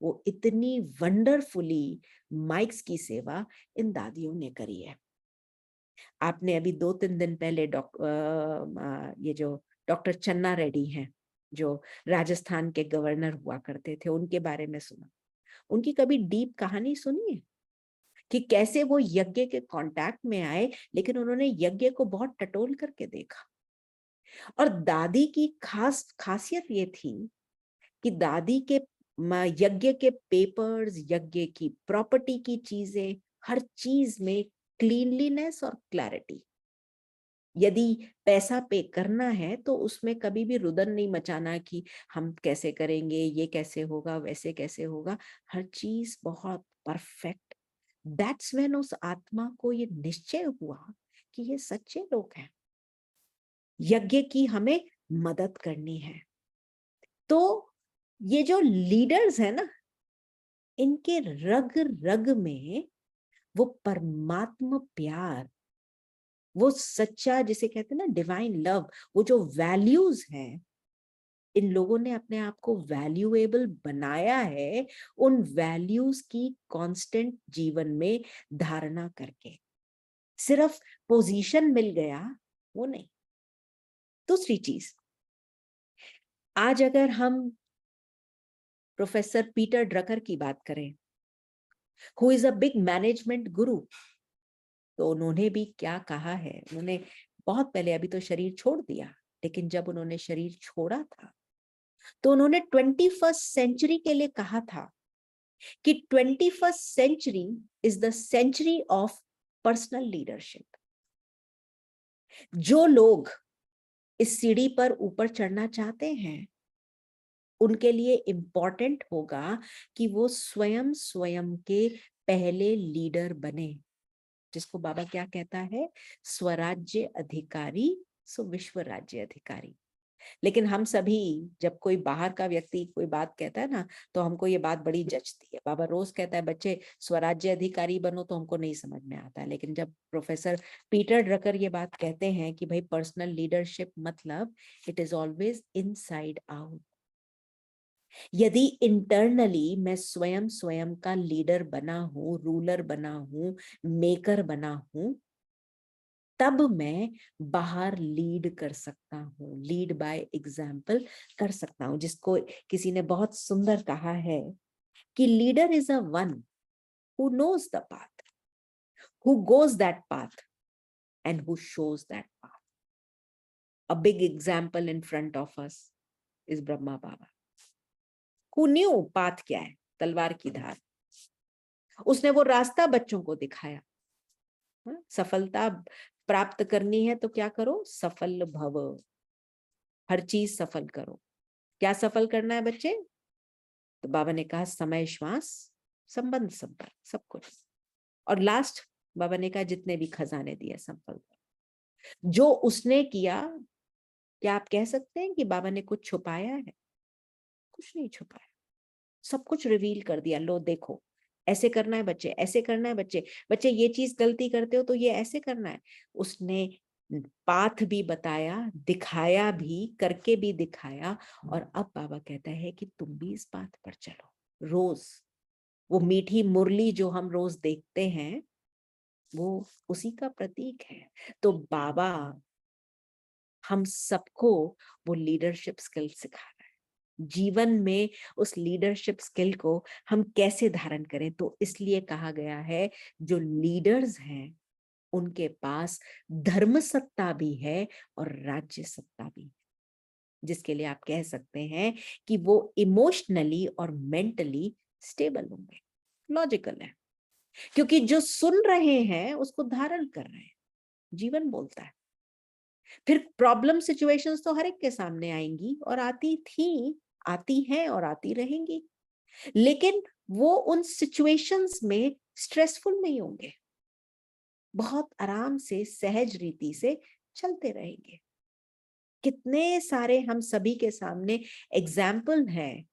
वो इतनी वंडरफुली माइक्स की सेवा इन दादियों ने करी है। आपने अभी 2-3 दिन पहले ये जो डॉक्टर चन्ना रेड्डी हैं, जो राजस्थान के गवर्नर हुआ करते थे, उनके बारे में सुना। उनकी कभी डीप कहानी सुनी है कि कैसे वो यज्ञ के कांटेक्ट में आए, लेकिन उन्होंने यज्ञ को बहुत टटोल करके देखा। और दादी की खासियत ये थी कि दादी के यज्ञ के पेपर्स, यज्ञ की प्रॉपर्टी की चीजें, हर चीज में क्लीनलीनेस और क्लैरिटी। यदि पैसा पे करना है तो उसमें कभी भी रुदन नहीं मचाना कि हम कैसे करेंगे, ये कैसे होगा, वैसे कैसे होगा। हर चीज बहुत परफेक्ट। दैट्स व्हेन उस आत्मा को ये निश्चय हुआ कि ये सच्चे लोग हैं, यज्ञ की हमें मदद करनी है। तो ये जो लीडर्स है ना, इनके रग रग में वो परमात्मा प्यार, वो सच्चा, जिसे कहते हैं ना डिवाइन लव, वो जो वैल्यूज हैं, इन लोगों ने अपने आप को वैल्यूएबल बनाया है उन वैल्यूज की कांस्टेंट जीवन में धारणा करके। सिर्फ पोजीशन मिल गया वो नहीं। दूसरी चीज, आज अगर हम प्रोफेसर पीटर ड्रकर की बात करें, who is a big management गुरु, तो उन्होंने भी क्या कहा है, उन्होंने बहुत पहले, अभी तो शरीर छोड़ दिया, लेकिन जब उन्होंने शरीर छोड़ा था तो उन्होंने 21st सेंचुरी के लिए कहा था कि 21st century is the century of personal leadership. जो लोग इस सीढ़ी पर ऊपर चढ़ना चाहते हैं उनके लिए इंपॉर्टेंट होगा कि वो स्वयं स्वयं के पहले लीडर बने, जिसको बाबा क्या कहता है, स्वराज्य अधिकारी सो विश्व राज्य अधिकारी। लेकिन हम सभी, जब कोई बाहर का व्यक्ति कोई बात कहता है ना, तो हमको ये बात बड़ी जचती है। बाबा रोज कहता है बच्चे स्वराज्य अधिकारी बनो, तो हमको नहीं समझ में आता है। लेकिन जब प्रोफेसर पीटर ड्रकर ये बात कहते हैं कि भाई पर्सनल लीडरशिप मतलब it is always inside out. यदि इंटरनली मैं स्वयं स्वयं का लीडर बना हूं, रूलर बना हूं, मेकर बना हूं, तब मैं बाहर लीड कर सकता हूं, लीड बाय एग्जाम्पल कर सकता हूं। जिसको किसी ने बहुत सुंदर कहा है कि leader is a one who knows the path, who goes that path and who shows that path. A big example in front of us is Brahma Baba, who new path क्या है, तलवार की धार। उसने वो रास्ता बच्चों को दिखाया। सफलता प्राप्त करनी है तो क्या करो, सफल भव, हर चीज सफल करो। क्या सफल करना है बच्चे, तो बाबा ने कहा समय, श्वास, संबंध, संपर्क, सब कुछ। और लास्ट बाबा ने कहा जितने भी खजाने दिए संफल करो। जो उसने किया, क्या आप कह सकते हैं कि बाबा ने कुछ छुपाया है? कुछ नहीं छुपाया, सब कुछ रिवील कर दिया। लो देखो, ऐसे करना है बच्चे, ऐसे करना है बच्चे, बच्चे ये चीज गलती करते हो तो ये ऐसे करना है। उसने पाथ भी बताया, दिखाया भी, करके भी दिखाया। और अब बाबा कहता है कि तुम भी इस पाथ पर चलो। रोज वो मीठी मुरली जो हम रोज देखते हैं वो उसी का प्रतीक है। तो बाबा हम सबको वो लीडरशिप स्किल सिखा रहा है, जीवन में उस लीडरशिप स्किल को हम कैसे धारण करें। तो इसलिए कहा गया है जो लीडर्स हैं उनके पास धर्म सत्ता भी है और राज्य सत्ता भी है, जिसके लिए आप कह सकते हैं कि वो इमोशनली और मेंटली स्टेबल होंगे। लॉजिकल है, क्योंकि जो सुन रहे हैं उसको धारण कर रहे हैं, जीवन बोलता है। फिर प्रॉब्लम सिचुएशंस तो हर एक के सामने आएंगी और आती थी, आती हैं और आती रहेंगी, लेकिन वो उन सिचुएशंस में स्ट्रेसफुल नहीं होंगे, बहुत आराम से सहज रीति से चलते रहेंगे। कितने सारे हम सभी के सामने एग्जाम्पल हैं,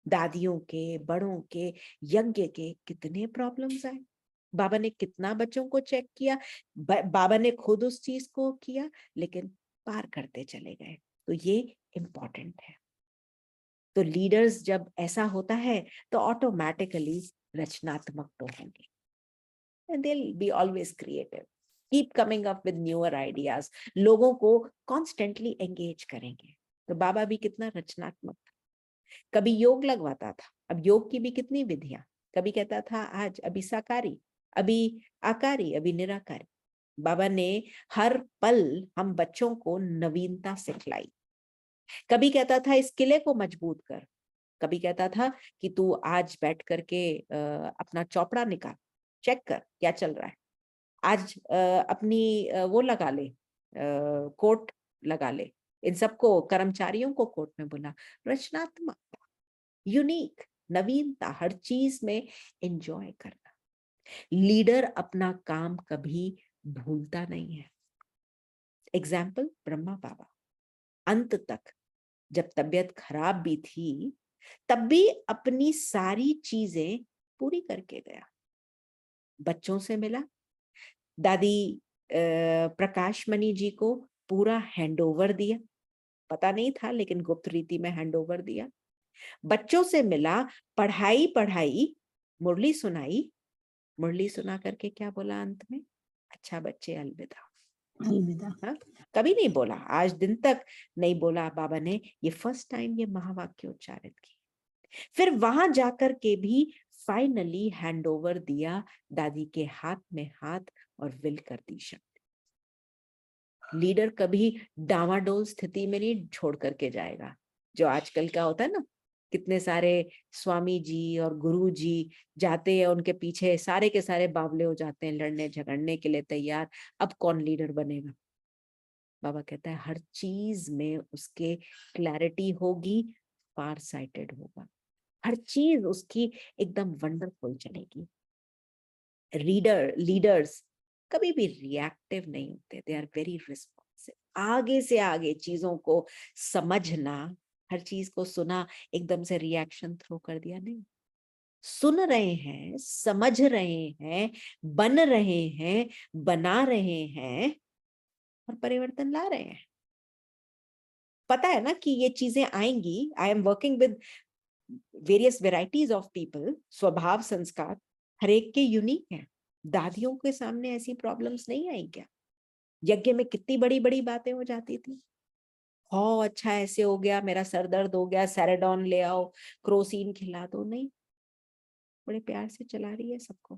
दादियों के, बड़ों के, यज्ञ के, कितने प्रॉब्लम्स आए। बाबा ने कितना बच्चों को चेक किया, बाबा ने खुद उस चीज को किया, लेकिन पार करते चले गए। तो ये इम्पोर्टेंट है। तो लीडर्स जब ऐसा होता है तो ऑटोमेटिकली रचनात्मक तो होंगे, and they'll be always creative, keep coming up with newer ideas, लोगों को constantly engage करेंगे। तो बाबा भी कितना रचनात्मक था, कभी योग लगवाता था। अब योग की भी कितनी विधियां, कभी कहता था आज, अभी साकारी, अभी आकारी, अभी निराकारी। बाबा ने हर पल हम बच्चों को नवीनता सिखलाई। कभी कहता था इस किले को मजबूत कर, कभी कहता था कि तू आज बैठ करके अपना चौपड़ा निकाल, चेक कर क्या चल रहा है। आज अपनी वो लगा ले, कोट लगा ले। इन सबको, कर्मचारियों को कोर्ट में बुला। रचनात्मकता, यूनिक, नवीनता, हर चीज में एंजॉय करना। लीडर अपना काम कभी भूलता नहीं है। एग्जाम्पल ब्रह्मा बाबा, अंत तक जब तबीयत खराब भी थी तब भी अपनी सारी चीजें पूरी करके गया। बच्चों से मिला, दादी प्रकाश मणि जी को पूरा हैंडओवर दिया, पता नहीं था, लेकिन गुप्त रीति में हैंड ओवर दिया। बच्चों से मिला, पढ़ाई पढ़ाई, मुरली सुनाई, मुरली सुना करके क्या बोला अंत में? अच्छा बच्चे, अलविदा। अलविदा। हाँ, कभी नहीं बोला, आज दिन तक नहीं बोला बाबा ने। ये फर्स्ट टाइम ये महावाक्य उच्चारित की। फिर वहां जाकर के भी फाइनली हैंड ओवर दिया, दादी के हाथ में हाथ, और विल कर दी शक्ति। लीडर कभी डावाडोल स्थिति में नहीं छोड़ करके जाएगा, जो आजकल का होता है ना, कितने सारे स्वामी जी और गुरु जी जाते हैं, उनके पीछे सारे के सारे बावले हो जाते हैं, लड़ने झगड़ने के लिए तैयार। अब कौन लीडर बनेगा? बाबा कहता है हर चीज में उसके क्लैरिटी होगी, फार साइटेड होगा, हर चीज उसकी एकदम वंडरफुल चलेगी। लीडर्स कभी भी रिएक्टिव नहीं होते, दे आर वेरी रिस्पॉन्सिव। आगे से आगे चीजों को समझना, हर चीज को सुना, एकदम से रिएक्शन थ्रो कर दिया नहीं। सुन रहे हैं, समझ रहे हैं, बन रहे हैं, बना रहे हैं, और परिवर्तन ला रहे हैं। पता है ना कि ये चीजें आएंगी। I am working with various varieties of people. स्वभाव संस्कार हर एक के यूनिक है। दादियों के सामने ऐसी प्रॉब्लम्स नहीं आई क्या? यज्ञ में कितनी बड़ी बड़ी बातें हो जाती थी। हो अच्छा ऐसे हो गया, मेरा सर दर्द हो गया, सैराडॉन ले आओ, क्रोसिन खिला दो। नहीं, बड़े प्यार से चला रही है सबको।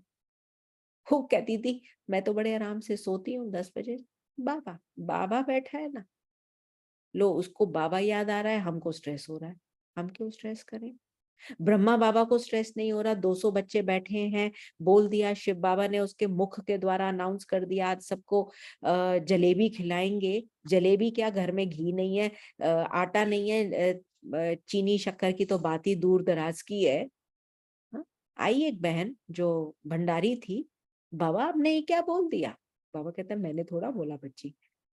वो कहती थी मैं तो बड़े आराम से सोती हूँ 10 बजे। बाबा बाबा बैठा है ना, लो उसको बाबा याद आ रहा है, हमको स्ट्रेस हो रहा है। हम क्यों स्ट्रेस करें? ब्रह्मा बाबा को स्ट्रेस नहीं हो रहा, 200 बच्चे बैठे हैं, बोल दिया, शिव बाबा ने उसके मुख के द्वारा अनाउंस कर दिया आज सबको जलेबी खिलाएंगे। जलेबी क्या, घर में घी नहीं है, आटा नहीं है, चीनी शक्कर की तो बात ही दूर दराज की है। हाँ? आई एक बहन जो भंडारी थी, बाबा आपने ये क्या बोल दिया? बाबा कहता है मैंने थोड़ा बोला बच्ची,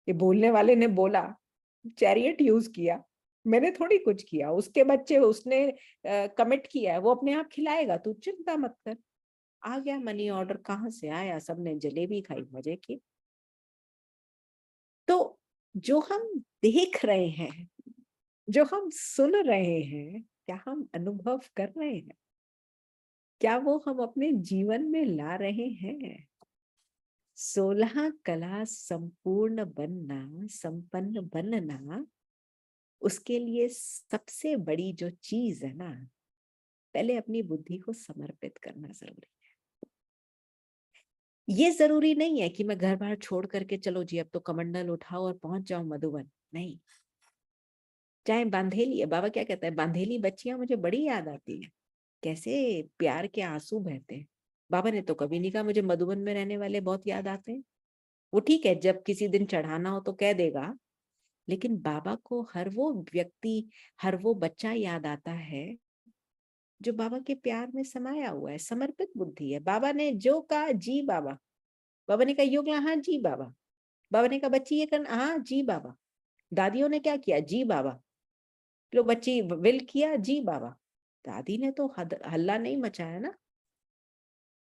ये बोलने वाले ने बोला, चैरियट यूज किया, मैंने थोड़ी कुछ किया। उसके बच्चे उसने कमिट किया है, वो अपने आप खिलाएगा, तू चिंता मत कर। आ गया मनी ऑर्डर, कहाँ से आया? सबने जलेबी खाई, मजे की। तो जो हम देख रहे हैं, जो हम सुन रहे हैं, क्या हम अनुभव कर रहे हैं? क्या वो हम अपने जीवन में ला रहे हैं? 16 कला संपूर्ण बनना, संपन्न बनना, उसके लिए सबसे बड़ी जो चीज है ना, पहले अपनी बुद्धि को समर्पित करना जरूरी है। ये जरूरी नहीं है कि मैं घर बार छोड़ करके चलो जी अब तो कमंडल उठाओ और पहुंच जाओ मधुबन। नहीं, चाहे बांधेली है। बाबा क्या कहता है, बांधेली बच्चियां मुझे बड़ी याद आती है, कैसे प्यार के आंसू बहते हैं। बाबा ने तो कभी नहीं कहा मुझे मधुबन में रहने वाले बहुत याद आते हैं। वो ठीक है, जब किसी दिन चढ़ाना हो तो कह देगा, लेकिन बाबा को हर वो व्यक्ति, हर वो बच्चा याद आता है जो बाबा के प्यार में समाया हुआ है, समर्पित बुद्धि है। बाबा ने जो कहा जी बाबा। बाबा ने कहा योग, हाँ जी बाबा। बाबा ने कहा बच्ची ये करना, हाँ जी बाबा। दादियों ने क्या किया? जी बाबा। लो बच्ची विल किया, जी बाबा। दादी ने तो हल्ला नहीं मचाया ना।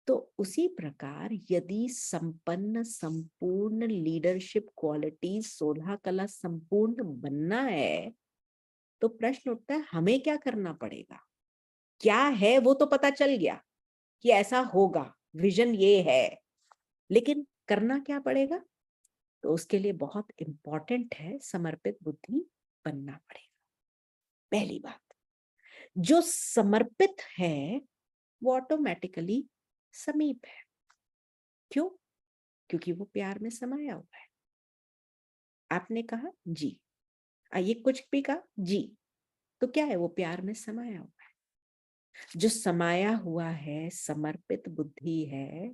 तो उसी प्रकार यदि संपन्न संपूर्ण लीडरशिप क्वालिटी 16 कला संपूर्ण बनना है, तो प्रश्न उठता है हमें क्या करना पड़ेगा? क्या है वो तो पता चल गया कि ऐसा होगा, विजन ये है, लेकिन करना क्या पड़ेगा? तो उसके लिए बहुत इंपॉर्टेंट है, समर्पित बुद्धि बनना पड़ेगा। पहली बात, जो समर्पित है वो ऑटोमेटिकली समीप है। क्यों? क्योंकि वो प्यार में समाया हुआ है। आपने कहा जी, ये कुछ भी कहा जी, तो क्या है? वो प्यार में समाया हुआ है। जो समाया हुआ है, समर्पित बुद्धि है,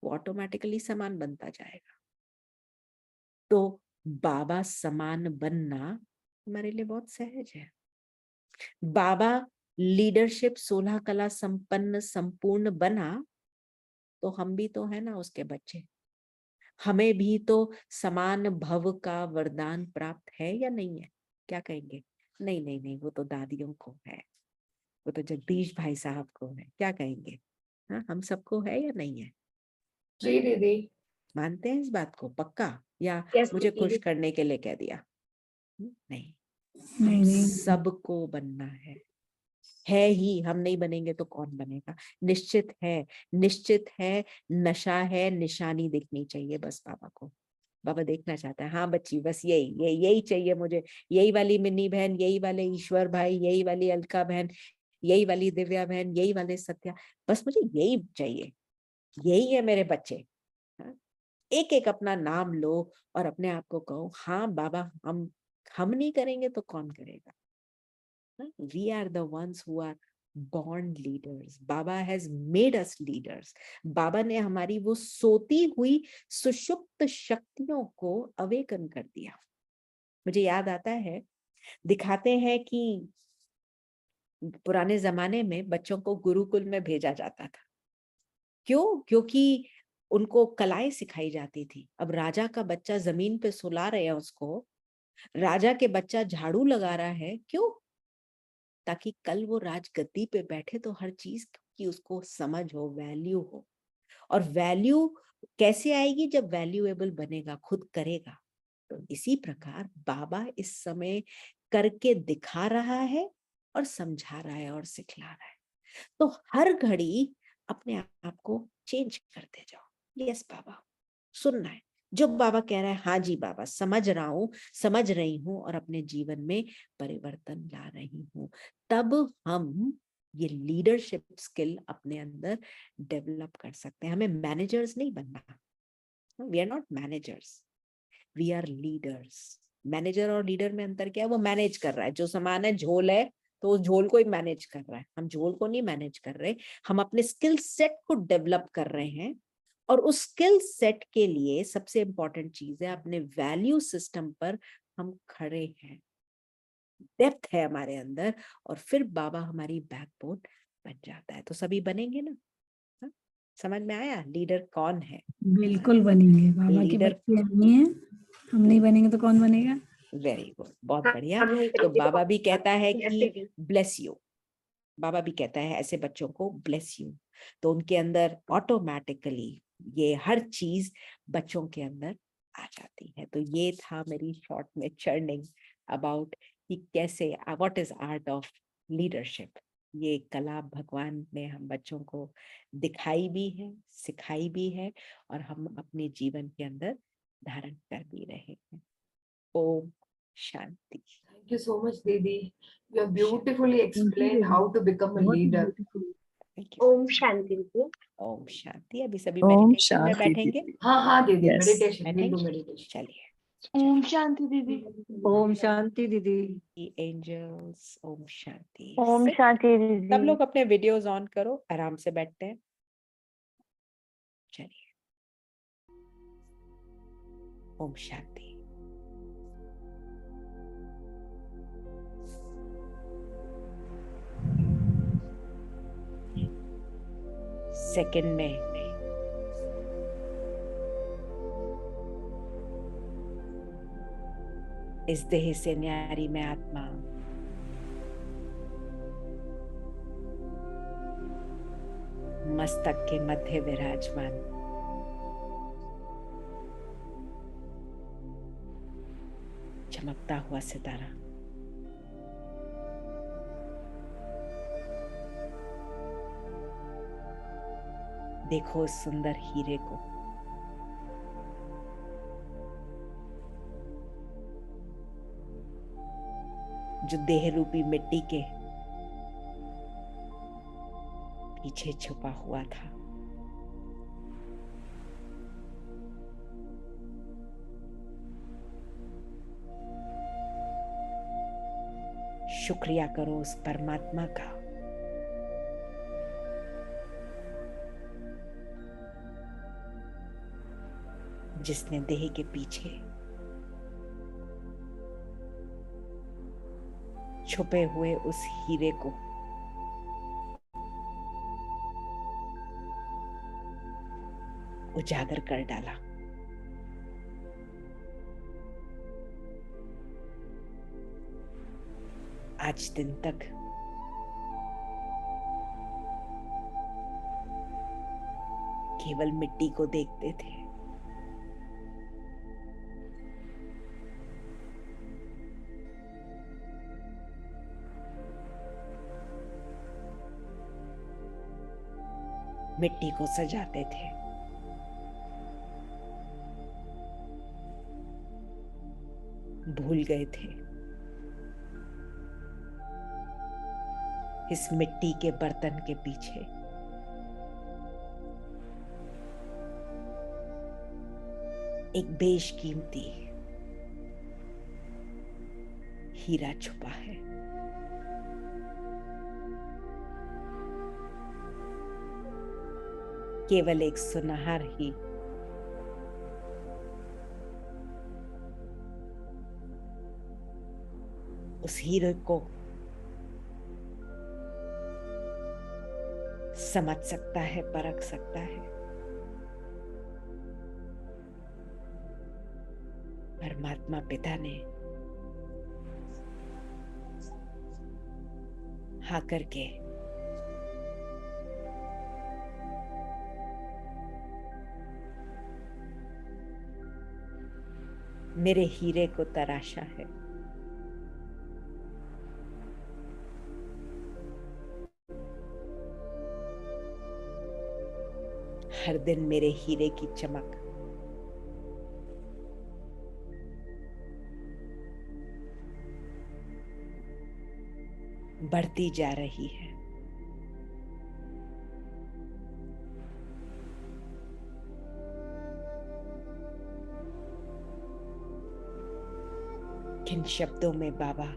वो ऑटोमेटिकली समान बनता जाएगा। तो बाबा समान बनना हमारे लिए बहुत सहज है। बाबा लीडरशिप 16 कला संपन्न संपूर्ण बना, तो हम भी तो है ना उसके बच्चे। हमें भी तो समान भव का वरदान प्राप्त है या नहीं है? क्या कहेंगे? नहीं नहीं नहीं, वो तो दादियों को है, वो तो जगदीश भाई साहब को है। क्या कहेंगे? हाँ, हम सबको है या नहीं है? जी दीदी। मानते हैं इस बात को पक्का, या यस मुझे खुश दीदी। करने के लिए कह दिया? नहीं। नहीं नहीं सबको बनना है ही। हम नहीं बनेंगे तो कौन बनेगा? निश्चित है, नशा है, निशानी दिखनी चाहिए बस बाबा को। बाबा देखना चाहता है, हाँ बच्ची बस यही चाहिए मुझे, यही वाली मिन्नी बहन, यही वाले ईश्वर भाई, यही वाली अलका बहन, यही वाली दिव्या बहन, यही वाले सत्या, बस मुझे यही चाहिए, यही है मेरे बच्चे। हाँ? एक एक अपना नाम लो और अपने आप को कहो, हाँ बाबा हम नहीं करेंगे तो कौन करेगा? We are the ones who are born leaders. Baba has made us leaders. बाबा ने हमारी वो सोती हुई सुषुप्त शक्तियों को अवेकन कर दिया। मुझे याद आता है, दिखाते हैं कि पुराने जमाने में बच्चों को गुरुकुल में भेजा जाता था। क्यों? क्योंकि उनको कलाएं सिखाई जाती थी। अब राजा का बच्चा जमीन पे सुला रहे हैं उसको, राजा के बच्चा झाड़ू लगा रहा है, क्यों? ताकि कल वो राजगद्दी पे बैठे तो हर चीज की उसको समझ हो, वैल्यू हो। और वैल्यू कैसे आएगी? जब वैल्यूएबल बनेगा, खुद करेगा। तो इसी प्रकार बाबा इस समय करके दिखा रहा है और समझा रहा है और सिखला रहा है। तो हर घड़ी अपने आप को चेंज करते जाओ। यस बाबा, सुनना है जो बाबा कह रहा है, हाँ जी बाबा समझ रहा हूँ, समझ रही हूँ और अपने जीवन में परिवर्तन ला रही हूँ। तब हम ये लीडरशिप स्किल अपने अंदर डेवलप कर सकते हैं। हमें मैनेजर्स नहीं बनना, we are not managers, we are leaders. Manager और लीडर में अंतर क्या है? वो मैनेज कर रहा है, जो सामान है झोल है तो उस झोल को ही मैनेज कर रहा है। हम झोल को नहीं मैनेज कर रहे, हम अपने स्किल सेट को डेवलप कर रहे हैं। और उस स्किल सेट के लिए सबसे इंपॉर्टेंट चीज है, अपने वैल्यू सिस्टम पर हम खड़े हैं, डेप्थ है हमारे अंदर, और फिर बाबा हमारी बैकबोन बन जाता है। तो सभी बनेंगे ना? हाँ? समझ में आया लीडर कौन है? बिल्कुल बनेंगे। बाबा के लीडर बच्चे हम ही हैं, हम नहीं बनेंगे तो कौन बनेगा? वेरी गुड, बहुत बढ़िया। तो बाबा भी कहता है कि ब्लेस यू, बाबा भी कहता है ऐसे बच्चों को ब्लेस यू। तो उनके अंदर ऑटोमेटिकली ये हर चीज बच्चों के अंदर आ जाती है। तो ये था मेरी शॉर्ट में चर्निंग अबाउट कि कैसे, what is art of leadership. ये कला भगवान ने हम बच्चों को दिखाई भी है, सिखाई भी है, और हम अपने जीवन के अंदर धारण कर भी रहे हैं। Om Shanti. Thank you so much, Didi. You have beautifully explained how to become a leader. Thank you. Om Shanti दीदी। ओम शांति। अभी सभी ओम मेडिटेशन में शांति बैठेंगे, दीदी। हाँ दीदी, Yes. meditation. We'll do बैठेंगे? meditation. चलिए। ओम शांति दीदी। ओम शांति दीदी। एंजल्स, ओम शांति। ओम Sit. शांति सब दीदी। लोग अपने वीडियोस ऑन करो, आराम से बैठते हैं। चलिए। ओम शांति। सेकंड में इस देह से न्यारी में आत्मा, मस्तक के मध्य विराजमान, चमकता हुआ सितारा। देखो उस सुंदर हीरे को, जो देह रूपी मिट्टी के पीछे छुपा हुआ था। शुक्रिया करो उस परमात्मा का, जिसने देह के पीछे छुपे हुए उस हीरे को उजागर कर डाला। आज दिन तक केवल मिट्टी को देखते थे, मिट्टी को सजाते थे। भूल गए थे इस मिट्टी के बर्तन के पीछे एक बेशकीमती हीरा छुपा है। केवल एक सुनहर ही उस हीरे को समझ सकता है, परख सकता है। परमात्मा पिता ने हाँ करके मेरे हीरे को तराशा है। हर दिन मेरे हीरे की चमक बढ़ती जा रही है। किन शब्दों में बाबा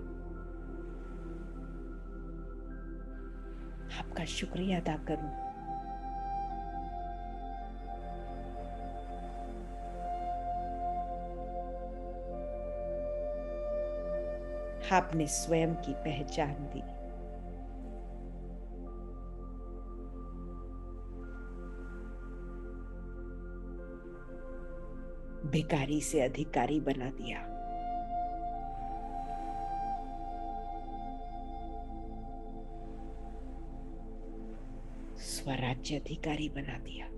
आपका शुक्रिया अदा करूं। आपने स्वयं की पहचान दी। भिखारी से अधिकारी बना दिया। स्वराज्य अधिकारी बना दिया।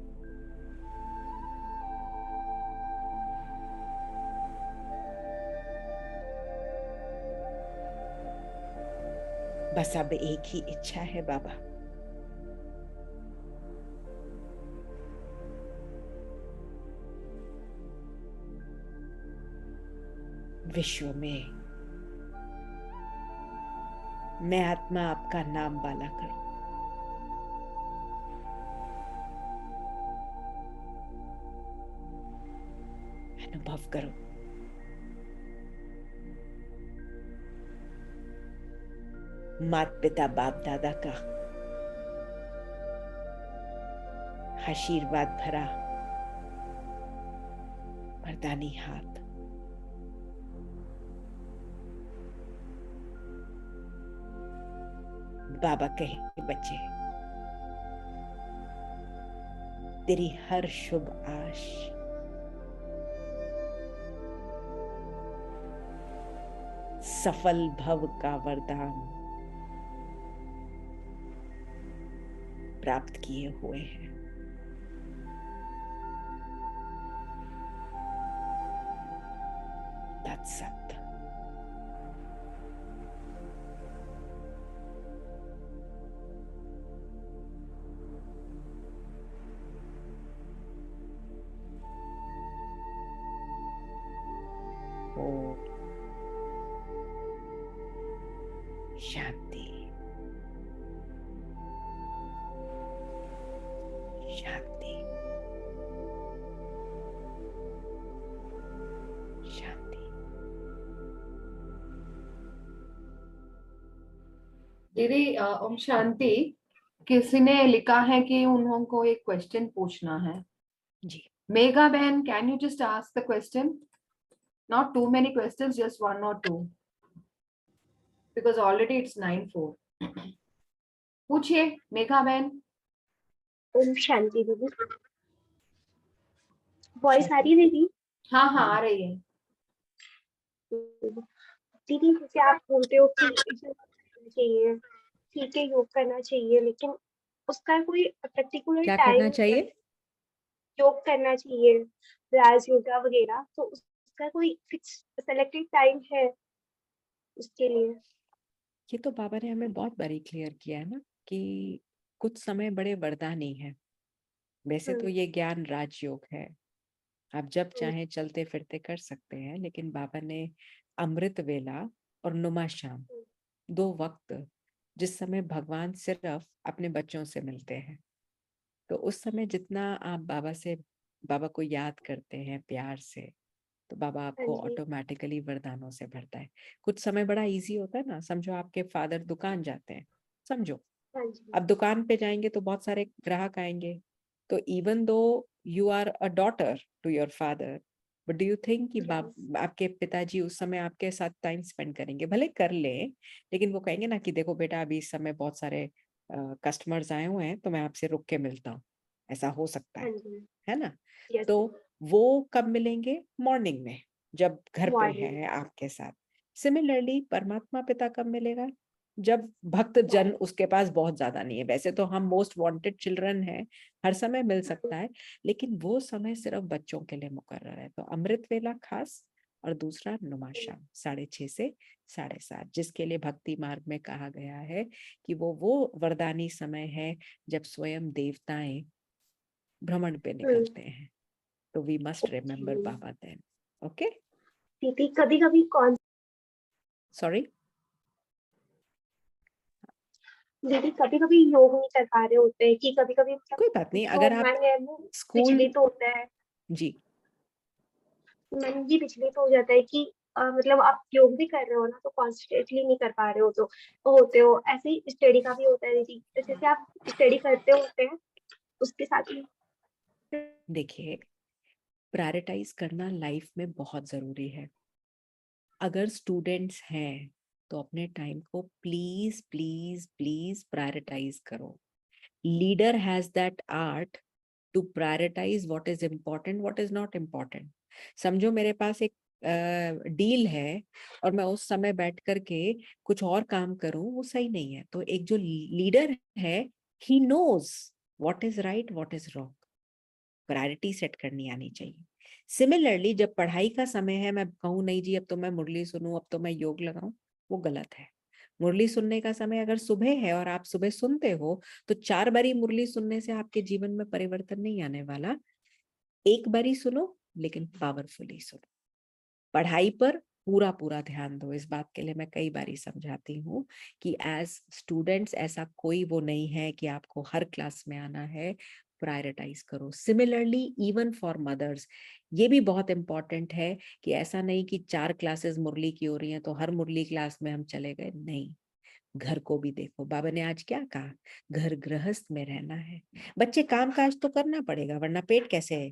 बस अब एक ही इच्छा है बाबा, विश्व में मैं आत्मा आपका नाम वाला करूं। अनुभव करो माता पिता बाप दादा का आशीर्वाद भरा वरदानी हाथ। बाबा कहे बच्चे, तेरी हर शुभ आश सफल भव का वरदान प्राप्त किए हुए हैं। तत्सत। ओम शांति शांति शांति। दीदी ओम शांति। किसी ने लिखा है कि उन्होंने को एक क्वेश्चन पूछना है। जी मेघा बहन, can you just ask the question? Not too many questions, just one और टू, बिकॉज ऑलरेडी इट्स 9:04। पूछिए मेघा बहन। ओम शांति दीदी। वॉइस आ रही है दीदी? हाँ हाँ आ रही है। दीदी जैसे आप बोलते हो कि योग करना चाहिए, ठीक है योग करना चाहिए, लेकिन उसका कोई पर्टिकुलर क्या टाइम करना चाहिए? योग करना चाहिए, राज योगा वगैरह, तो उसका कोई फिक्स सेलेक्टेड टाइम है उसके लिए? ये तो बाबा ने हमें बहुत बारी क्लियर किया है ना कि कुछ समय बड़े वरदानी है। वैसे तो हम्म, ये ज्ञान राजयोग है, आप जब हम्म, चाहें चलते फिरते कर सकते हैं, लेकिन बाबा ने अमृत वेला और नुमा शाम, हम्म, 2 वक्त जिस समय भगवान सिर्फ अपने बच्चों से मिलते हैं, तो उस समय जितना आप बाबा को याद करते हैं प्यार से, तो बाबा हाँ आपको जी, ऑटोमेटिकली वरदानों से भरता है। कुछ समय बड़ा इजी होता है ना, समझो आपके फादर दुकान जाते हैं, समझो हाँ जी, अब दुकान पे जाएंगे तो बहुत सारे ग्राहक आएंगे, तो even though you are a daughter to your father, but do you think कि यस, आपके पिताजी उस समय आपके साथ टाइम स्पेंड करेंगे? भले कर ले, लेकिन वो कहेंगे ना कि देखो बेटा अभी इस समय बहुत सारे कस्टमर्स आए हुए हैं, तो मैं आपसे रुक के मिलता हूँ, ऐसा हो सकता हाँ जी, है ना? यस, तो वो कब मिलेंगे? मॉर्निंग में, जब घर पे मॉर्निंग, है आपके साथ। सिमिलरली परमात्मा पिता कब मिलेगा? जब भक्त जन मॉर्निंग, उसके पास बहुत ज्यादा नहीं है। वैसे तो हम मोस्ट वांटेड चिल्ड्रन हैं, हर समय मिल सकता है, लेकिन वो समय सिर्फ बच्चों के लिए मुकर्रर है। तो अमृत वेला खास, और दूसरा नुमाशाम 6:30 से 7:30, जिसके लिए भक्ति मार्ग में कहा गया है कि वो वरदानी समय है जब स्वयं देवताएं भ्रमण पे निकलते हैं। तो वी मस्ट रिमेम्बर ओके। बाबा देन। ओके, दीदी कभी कभी कौन सॉरी। दीदी कभी कभी योग नहीं कर पा रहे होते हैं कि कभी कभी मतलब कोई बात नहीं, जो अगर आप मन है वो स्कूल, विचलित होता है, जी मन भी विचलित हो जाता है कि मतलब आप योग भी कर रहे हो ना तो कॉन्सेंट्रेटली नहीं कर पा रहे हो तो होते हो, ऐसे ही स्टडी का भी होता है दीदी, जैसे आप स्टडी करते होते हैं उसके साथ ही। देखिए, प्रायोरिटाइज करना लाइफ में बहुत जरूरी है। अगर स्टूडेंट्स हैं तो अपने टाइम को प्लीज प्लीज प्लीज प्रायोरिटाइज करो। Leader has that art to prioritise what is important, what is not important. समझो मेरे पास एक डील है और मैं उस समय बैठ करके कुछ और काम करूं, वो सही नहीं है। तो एक जो लीडर है, he knows what is right what is wrong, priority set करनी आनी चाहिए। सिमिलरली जब पढ़ाई का समय है, मैं कहूँ नहीं जी अब तो मैं मुरली सुनूं, अब तो मैं योग लगाऊं, वो गलत है। मुरली सुनने का समय अगर सुबह है और आप सुबह सुनते हो, तो 4 बारी मुरली सुनने से आपके जीवन में परिवर्तन नहीं आने वाला। एक बारी सुनो, लेकिन पावरफुली सुनो। पढ़ाई पर पूरा पूरा ध्यान दो। इस बात के लिए मैं कई बारी समझाती हूँ कि एज स्टूडेंट्स ऐसा कोई वो नहीं है कि आपको हर क्लास में आना है, प्रायोरिटाइज करो। सिमिलरली इवन फॉर मदर्स, ये भी बहुत इंपॉर्टेंट है कि ऐसा नहीं कि 4 क्लासेस मुरली की हो रही हैं तो हर मुरली क्लास में हम चले गए, नहीं। घर को भी देखो, बाबा ने आज क्या कहा, घर गृहस्थ में रहना है। बच्चे काम काज तो करना पड़ेगा, वरना पेट कैसे है,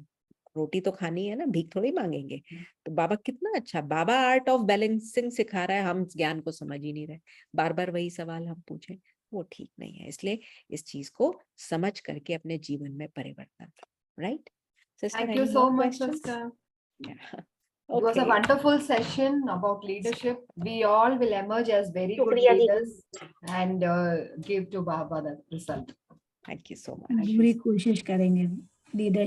रोटी तो खानी है ना, भीख थोड़ी मांगेंगे। तो बाबा कितना अच्छा, बाबा आर्ट ऑफ बैलेंसिंग सिखा रहा है, हम ज्ञान को समझ ही नहीं रहे, बार बार वही सवाल हम पूछें, वो ठीक नहीं है। इसलिए इस चीज को समझ करके अपने जीवन में परिवर्तन, right sister? Thank you any so more much, questions? sister. It was a okay, wonderful session about leadership. We all will emerge as very good शुक्रिया दीदी। leaders and give to Baba the result. Thank you so much. पूरी कोशिश करेंगे leader